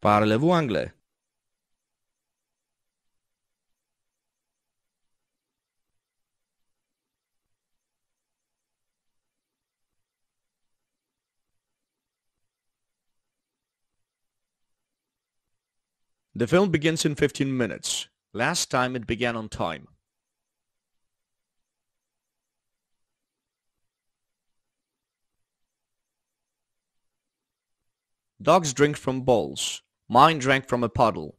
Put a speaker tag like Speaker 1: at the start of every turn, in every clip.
Speaker 1: Parlez-vous anglais? The film begins in 15 minutes. Last time it began on time. Dogs drink from bowls. Mine drank from a puddle.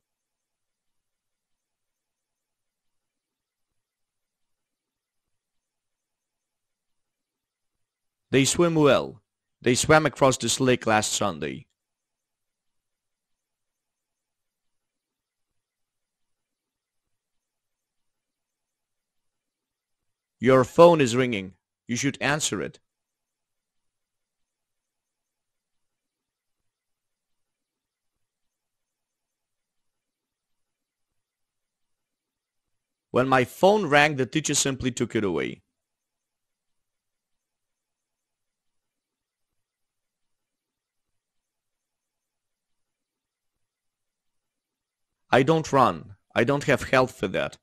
Speaker 1: They swim well. They swam across this lake last Sunday. Your phone is ringing. You should answer it. When my phone rang, the teacher simply took it away. I don't run. I don't have health for that.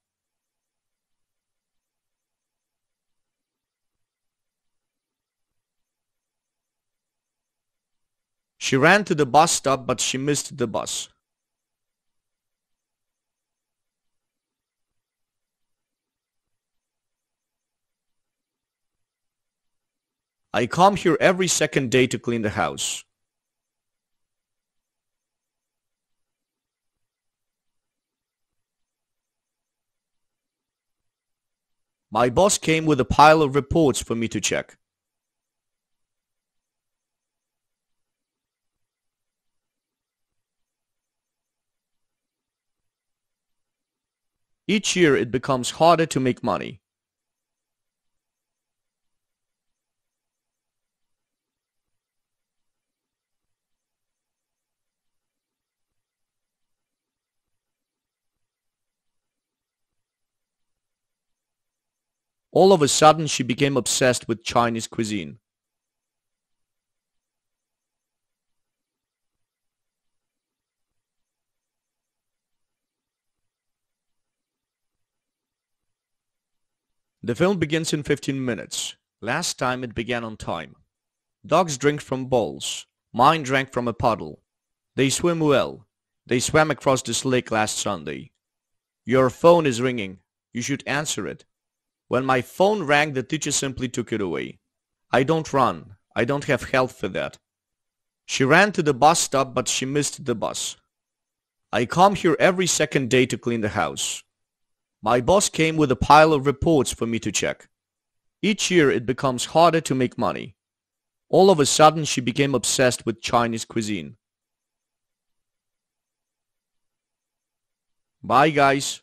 Speaker 1: She ran to the bus stop, but she missed the bus. I come here every second day to clean the house. My boss came with a pile of reports for me to check. Each year it becomes harder to make money. All of a sudden she became obsessed with Chinese cuisine. The film begins in 15 minutes. Last time it began on time. Dogs drink from bowls. Mine drank from a puddle. They swim well. They swam across this lake last Sunday. Your phone is ringing. You should answer it. When my phone rang, the teacher simply took it away. I don't run. I don't have health for that. She ran to the bus stop, but she missed the bus. I come here every second day to clean the house. My boss came with a pile of reports for me to check. Each year it becomes harder to make money. All of a sudden she became obsessed with Chinese cuisine. Bye guys.